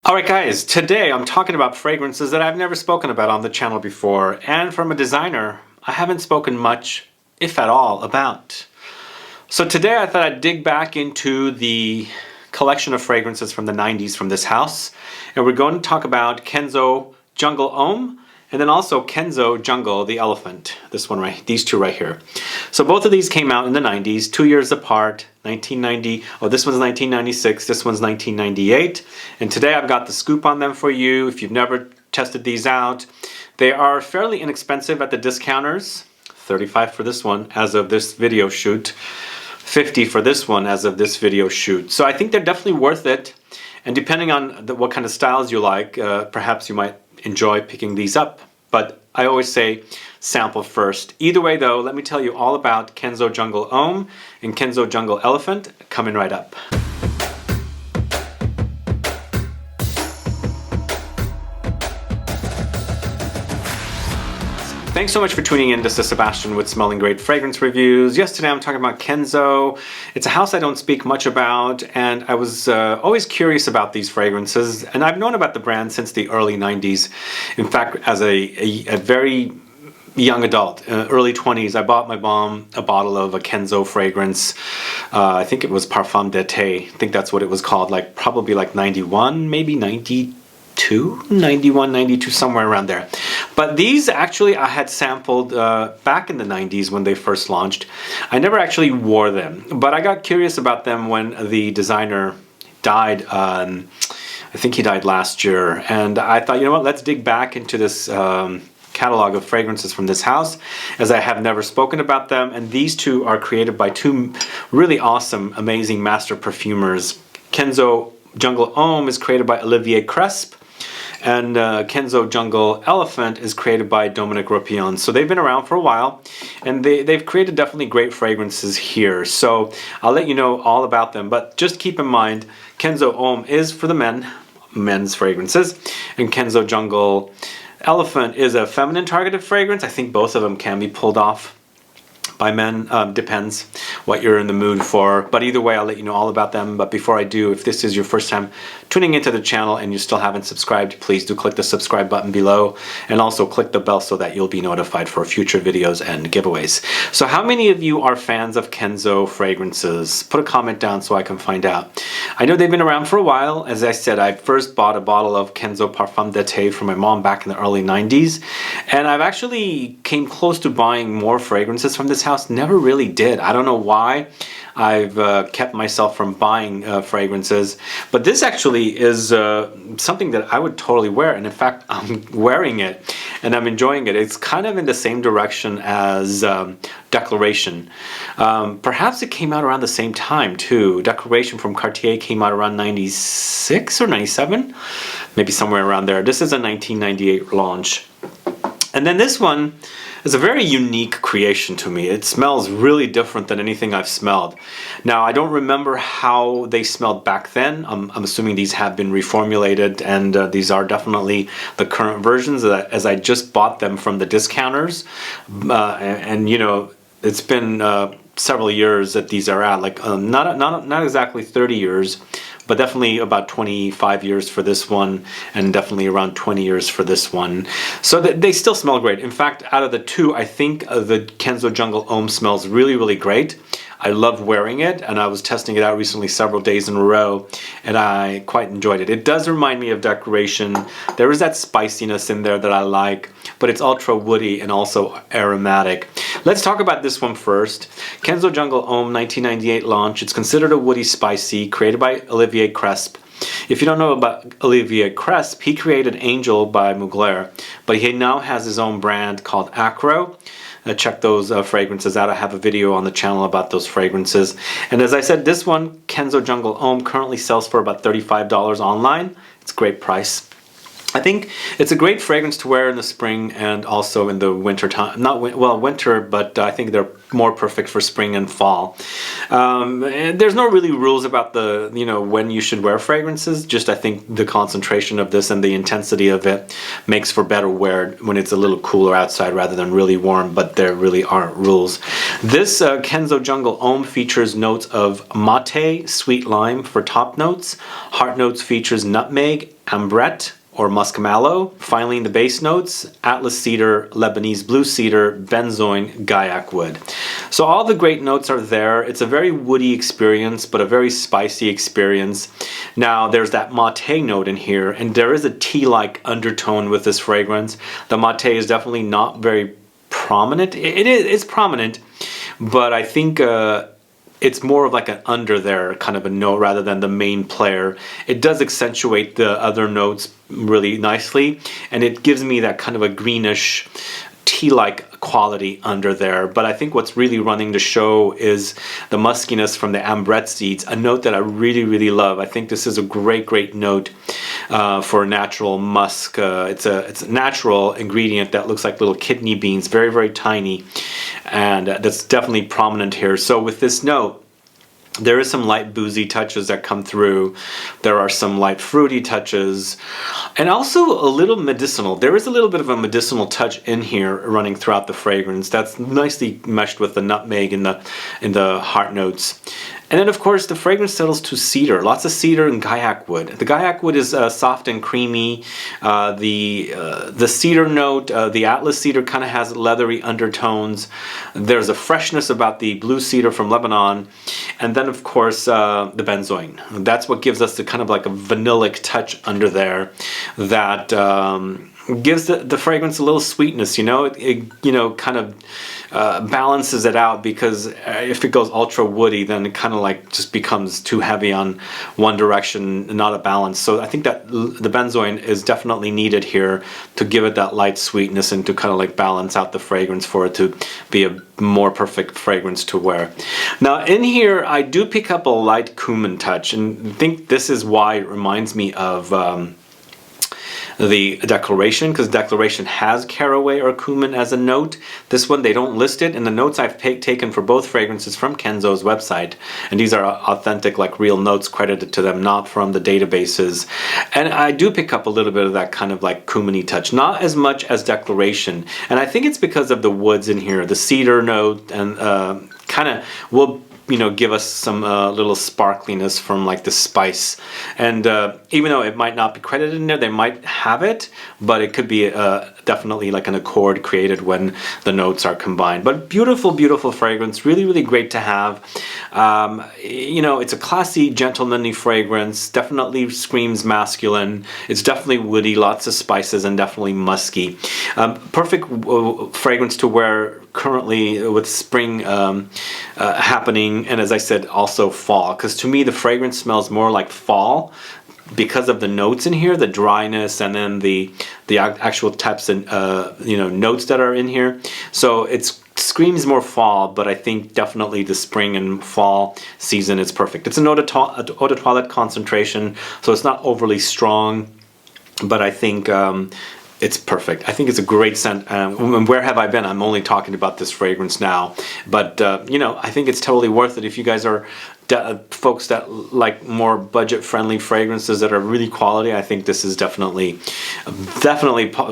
Alright guys, today I'm talking about fragrances that I've never spoken about on the channel before, and from a designer I haven't spoken much, if at all, about. So today I thought I'd dig back into the collection of fragrances from the 90s from this house, and we're going to talk about Kenzo Jungle Homme, and then also Kenzo Jungle the Elephant. This one right, these two right here. So both of these came out in the 90s, 2 years apart, 1990. Oh, this one's 1996, this one's 1998. And today I've got the scoop on them for you. If you've never tested these out, they are fairly inexpensive at the discounters. 35 for this one as of this video shoot. 50 for this one as of this video shoot. So I think they're definitely worth it. And depending on what kind of styles you like, perhaps you might enjoy picking these up. But I always say sample first. Either way though, let me tell you all about Kenzo Jungle Homme and Kenzo Jungle Elephant coming right up. Thanks so much for tuning in. This is Sebastian with Smelling Great Fragrance Reviews. Yesterday I'm talking about Kenzo. It's a house I don't speak much about, and I was always curious about these fragrances, and I've known about the brand since the early 90s. In fact, as a very young adult, early 20s, I bought my mom a bottle of a Kenzo fragrance. I think it was Parfum d'été. I think that's what it was called, like probably like 91, maybe 92, 91, 92, somewhere around there. But these actually I had sampled back in the 90s when they first launched. I never actually wore them, but I got curious about them when the designer died. I think he died last year, and I thought, you know what, let's dig back into this catalog of fragrances from this house, as I have never spoken about them. And these two are created by two really awesome, amazing master perfumers. Kenzo Jungle Homme is created by Olivier Cresp, and Kenzo Jungle Elephant is created by Dominique Ropion. So they've been around for a while, and they've created definitely great fragrances here. So I'll let you know all about them, but just keep in mind, Kenzo Homme is for the men's fragrances, and Kenzo Jungle Elephant is a feminine targeted fragrance. I think both of them can be pulled off by men, depends what you're in the mood for. But either way, I'll let you know all about them. But before I do, if this is your first time tuning into the channel and you still haven't subscribed, please do click the subscribe button below, and also click the bell so that you'll be notified for future videos and giveaways. So how many of you are fans of Kenzo fragrances? Put a comment down so I can find out. I know they've been around for a while. As I said, I first bought a bottle of Kenzo Parfum d'été from my mom back in the early 90s, and I've actually came close to buying more fragrances from this house. Never really did. I don't know why I've kept myself from buying fragrances, but this actually is something that I would totally wear, and in fact I'm wearing it and I'm enjoying it. It's kind of in the same direction as Declaration. Perhaps it came out around the same time too. Declaration from Cartier came out around 96 or 97, maybe somewhere around there. This is a 1998 launch. And then this one is a very unique creation to me. It smells really different than anything I've smelled. Now, I don't remember how they smelled back then. I'm assuming these have been reformulated, and these are definitely the current versions, as I just bought them from the discounters. And you know, it's been several years that these are out, like not exactly 30 years, but definitely about 25 years for this one, and definitely around 20 years for this one. So they still smell great. In fact, out of the two, I think the Kenzo Jungle Homme smells really, really great. I love wearing it, and I was testing it out recently several days in a row, and I quite enjoyed it. It does remind me of Declaration. There is that spiciness in there that I like, but it's ultra woody and also aromatic. Let's talk about this one first. Kenzo Jungle Homme 1998 launch. It's considered a woody spicy, created by Olivier Cresp. If you don't know about Olivier Cresp, he created Angel by Mugler, but he now has his own brand called Acro. Check those fragrances out. I have a video on the channel about those fragrances. And as I said, this one, Kenzo Jungle Homme, currently sells for about $35 online. It's a great price. I think it's a great fragrance to wear in the spring and also in the winter time. Not well, winter, but I think they're more perfect for spring and fall. And there's no really rules about the, when you should wear fragrances. Just I think the concentration of this and the intensity of it makes for better wear when it's a little cooler outside rather than really warm, but there really aren't rules. This Kenzo Jungle Homme features notes of Maté, sweet lime for top notes. Heart notes features nutmeg, ambrette, or musk mallow. Finally, in the base notes, Atlas cedar, Lebanese blue cedar, benzoin, Guaiac wood. So all the great notes are there. It's a very woody experience, but a very spicy experience. Now, there's that Maté note in here, and there is a tea-like undertone with this fragrance. The Maté is definitely not very prominent. It's prominent, but I think it's more of like an under there kind of a note rather than the main player. It does accentuate the other notes really nicely, and it gives me that kind of a greenish tea-like quality under there. But I think what's really running the show is the muskiness from the ambrette seeds, a note that I really, really love. I think this is a great note for natural musk. It's a natural ingredient that looks like little kidney beans, very, very tiny, and that's definitely prominent here. So with this note, there is some light boozy touches that come through. There are some light fruity touches, and also a little medicinal. There is a little bit of a medicinal touch in here running throughout the fragrance. That's nicely meshed with the nutmeg in the heart notes. And then, of course, the fragrance settles to cedar. Lots of cedar and Guaiac wood. The Guaiac wood is soft and creamy. The cedar note, the Atlas cedar kind of has leathery undertones. There's a freshness about the blue cedar from Lebanon. And then, of course, the benzoin. That's what gives us the kind of like a vanillic touch under there that gives the fragrance a little sweetness, it kind of balances it out, because if it goes ultra woody, then it kind of like just becomes too heavy on one direction, not a balance. So I think that the benzoin is definitely needed here to give it that light sweetness and to kind of like balance out the fragrance for it to be a more perfect fragrance to wear. Now in here, I do pick up a light cumin touch, and I think this is why it reminds me of the Declaration, because Declaration has caraway or cumin as a note. This one, they don't list it, and the notes I've taken for both fragrances from Kenzo's website, and these are authentic, like real notes credited to them, not from the databases. And I do pick up a little bit of that kind of like cuminy touch, not as much as Declaration, and I think it's because of the woods in here, the cedar note, and kind of will give us some little sparkliness from like the spice. And even though it might not be credited in there, they might have it, but it could be definitely like an accord created when the notes are combined. But beautiful, beautiful fragrance, really, really great to have. It's a classy, gentlemanly fragrance, definitely screams masculine. It's definitely woody, lots of spices, and definitely musky. Perfect fragrance to wear currently with spring happening, and as I said, also fall, because to me the fragrance smells more like fall because of the notes in here, the dryness, and then the actual types and notes that are in here. So it screams more fall, but I think definitely the spring and fall season is perfect. It's an eau de toilette concentration, so it's not overly strong, but I think it's perfect. I think it's a great scent. Where have I been? I'm only talking about this fragrance now, but I think it's totally worth it if you guys are folks that like more budget-friendly fragrances that are really quality. I think this is definitely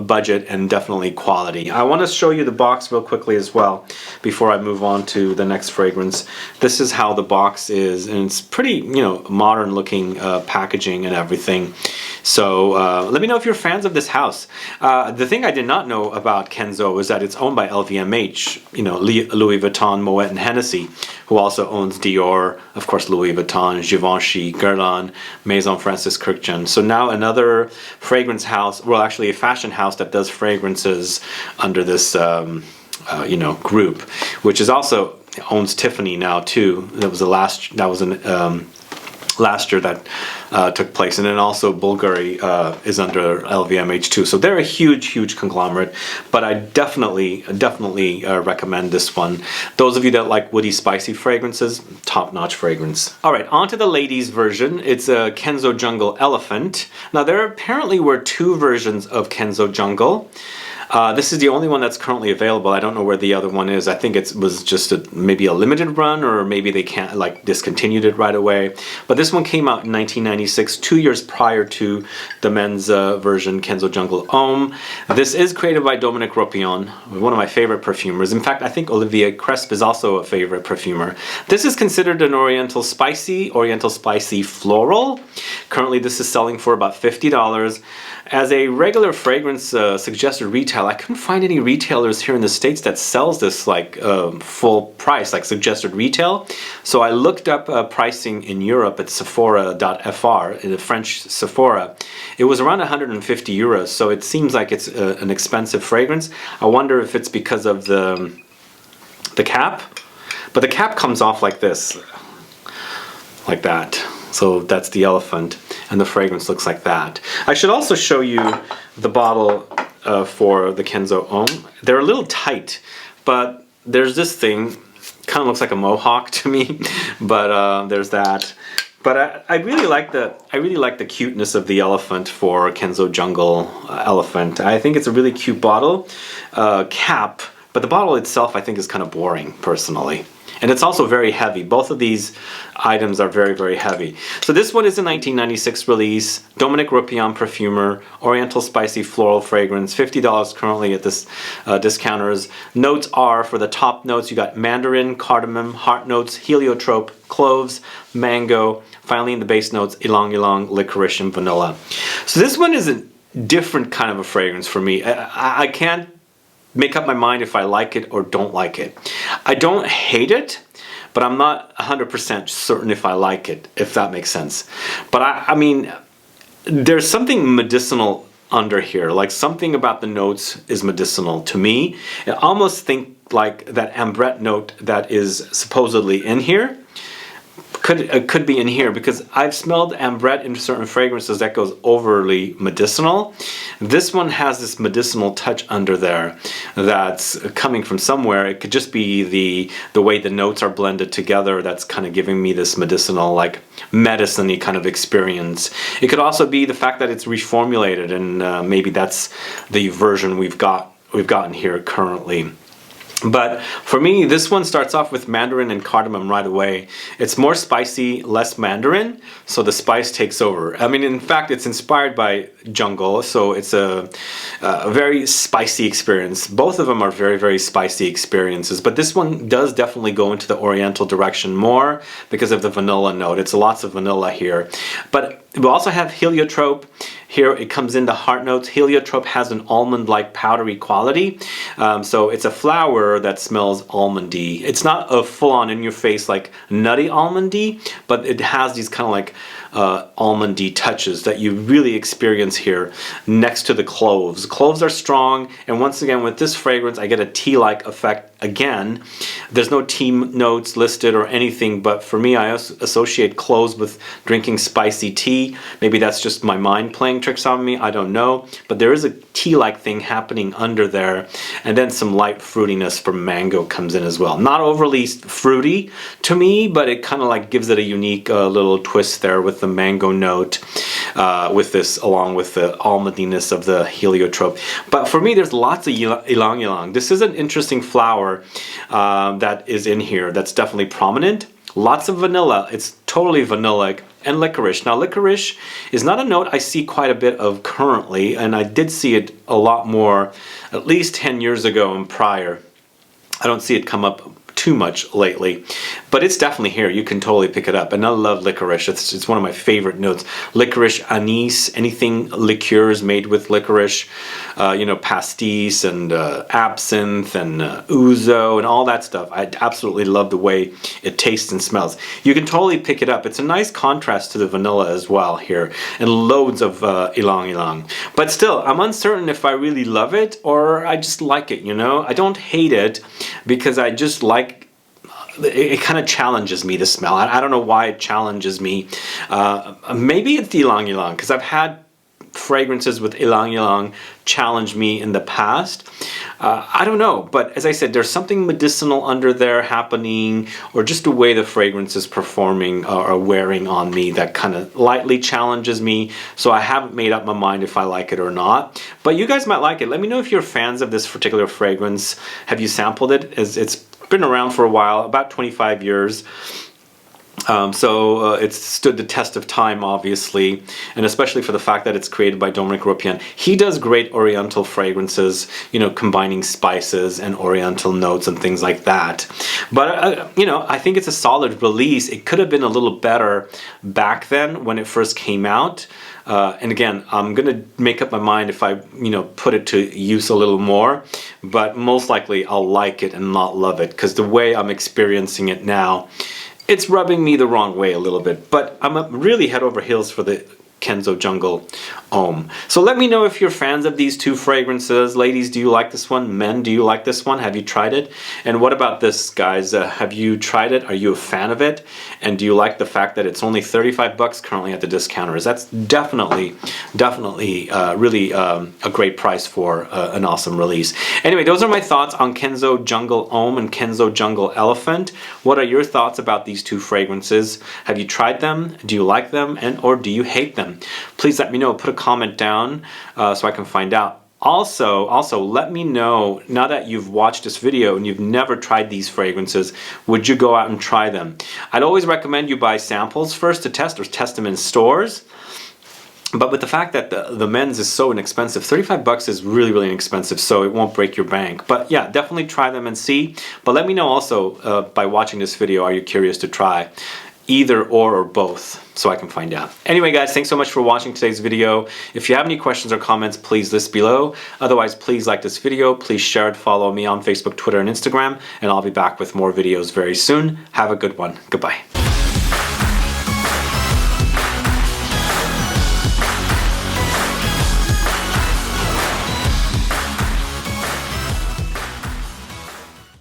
budget and definitely quality. I want to show you the box real quickly as well before I move on to the next fragrance. This is how the box is, and it's pretty, modern-looking packaging and everything. So let me know if you're fans of this house. The thing I did not know about Kenzo was that it's owned by LVMH, Louis Vuitton, Moet, and Hennessy, who also owns Dior, of course, Louis Vuitton, Givenchy, Guerlain, Maison Francis Kurkdjian. So now another fragrance house, well, actually a fashion house that does fragrances under this, group, which is also owns Tiffany now too. That was last year that took place, and then also Bulgari is under LVMH too. So they're a huge conglomerate, but I definitely recommend this one. Those of you that like woody, spicy fragrances, top-notch fragrance. All right, on to the ladies' version. It's a Kenzo Jungle Elephant. Now there apparently were two versions of Kenzo Jungle. This is the only one that's currently available. I don't know where the other one is. I think it was just maybe a limited run, or maybe they can't discontinued it right away. But this one came out in 1996, 2 years prior to the men's version, Kenzo Jungle Homme. This is created by Dominique Ropion, one of my favorite perfumers. In fact, I think Olivier Cresp is also a favorite perfumer. This is considered an Oriental Spicy Floral. Currently, this is selling for about $50. As a regular fragrance suggested retail, I couldn't find any retailers here in the States that sells this full price, suggested retail. So I looked up pricing in Europe at Sephora.fr, in the French Sephora. It was around 150 euros, so it seems like it's an expensive fragrance. I wonder if it's because of the cap, but the cap comes off like this, like that. So that's the elephant, and the fragrance looks like that. I should also show you the bottle for the Kenzo Homme. They're a little tight, but there's this thing, kind of looks like a mohawk to me, but there's that. But I really like the cuteness of the elephant for Kenzo Jungle Elephant. I think it's a really cute bottle cap, but the bottle itself I think is kind of boring personally. And it's also very heavy. Both of these items are very heavy. So this one is a 1996 release, Dominique Ropion perfumer, Oriental Spicy Floral fragrance, $50 currently at this discounters. Notes are, for the top notes, you got Mandarin, Cardamom, heart notes, Heliotrope, Cloves, mango. Finally in the base notes, Ylang-Ylang, licorice, and vanilla. So this one is a different kind of a fragrance for me. I can't make up my mind if I like it or don't like it. I don't hate it, but I'm not 100% certain if I like it, if that makes sense. But I mean, there's something medicinal under here, like something about the notes is medicinal to me. I almost think like that Ambrette note that is supposedly in here could be in here, because I've smelled Ambrette in certain fragrances that goes overly medicinal. This one has this medicinal touch under there that's coming from somewhere. It could just be the way the notes are blended together that's kind of giving me this medicinal, like medicine-y kind of experience. It could also be the fact that it's reformulated, and maybe that's the version we've gotten here currently. But for me, this one starts off with Mandarin and Cardamom right away. It's more spicy, less Mandarin, so the spice takes over. I mean, in fact, it's inspired by Jungle, so it's a very spicy experience. Both of them are very spicy experiences, but this one does definitely go into the Oriental direction more because of the vanilla note. It's lots of vanilla here. But we also have Heliotrope. Here it comes into heart notes. Heliotrope has an almond-like powdery quality. So it's a flower that smells almondy. It's not a full-on in-your-face like nutty almondy, but it has these kind of like almondy touches that you really experience here next to the cloves. Cloves are strong, and once again with this fragrance I get a tea-like effect again. There's no tea notes listed or anything, but for me I associate cloves with drinking spicy tea. Maybe that's just my mind playing tricks on me, I don't know, but there is a tea-like thing happening under there, and then some light fruitiness from mango comes in as well. Not overly fruity to me, but it kind of like gives it a unique little twist there with the mango note with this, along with the almondiness of the heliotrope. But for me, there's lots of ylang-ylang. This is an interesting flower that is in here that's definitely prominent. Lots of vanilla. It's totally vanillic. And licorice. Now licorice is not a note I see quite a bit of currently, and I did see it a lot more at least 10 years ago and prior. I don't see it come up too much lately, but it's definitely here. You can totally pick it up, and I love licorice. It's one of my favorite notes. Licorice, anise, anything liqueurs made with licorice, you know, pastis and absinthe and ouzo and all that stuff. I absolutely love the way it tastes and smells. You can totally pick it up. It's a nice contrast to the vanilla as well here, and loads of ylang-ylang. But still, I'm uncertain if I really love it or I just like it, you know? I don't hate it because I just like it kind of challenges me, the smell. I don't know why it challenges me. Maybe it's the Ylang-Ylang, because I've had fragrances with Ylang-Ylang challenge me in the past. I don't know, but as I said, there's something medicinal under there happening, or just the way the fragrance is performing or wearing on me that kind of lightly challenges me. So I haven't made up my mind if I like it or not. But you guys might like it. Let me know if you're fans of this particular fragrance. Have you sampled it? It's been around for a while, about 25 years. So it's stood the test of time, obviously, and especially for the fact that it's created by Dominique Ropion. He does great Oriental fragrances, you know, combining spices and Oriental notes and things like that. But, you know, I think it's a solid release. It could have been a little better back then when it first came out. And again, I'm going to make up my mind if I, you know, put it to use a little more. But most likely I'll like it and not love it, because the way I'm experiencing it now, it's rubbing me the wrong way a little bit, but I'm really head over heels for the Kenzo Jungle Homme. So let me know if you're fans of these two fragrances. Ladies, do you like this one? Men, do you like this one? Have you tried it? And what about this, guys? Have you tried it? Are you a fan of it? And do you like the fact that it's only 35 bucks currently at the discounters? That's definitely really a great price for an awesome release. Anyway, those are my thoughts on Kenzo Jungle Homme and Kenzo Jungle Elephant. What are your thoughts about these two fragrances? Have you tried them? Do you like them? And or do you hate them? Please let me know. Put a comment down so I can find out. Also, let me know, now that you've watched this video and you've never tried these fragrances, would you go out and try them? I'd always recommend you buy samples first to test, or test them in stores. But with the fact that the men's is so inexpensive, 35 bucks is really inexpensive, so it won't break your bank. But yeah, definitely try them and see. But let me know also by watching this video, are you curious to try either or both, so I can find out. Anyway, guys, thanks so much for watching today's video. If you have any questions or comments, please list below. Otherwise, please like this video, please share it, follow me on Facebook, Twitter, and Instagram, and I'll be back with more videos very soon. Have a good one. Goodbye.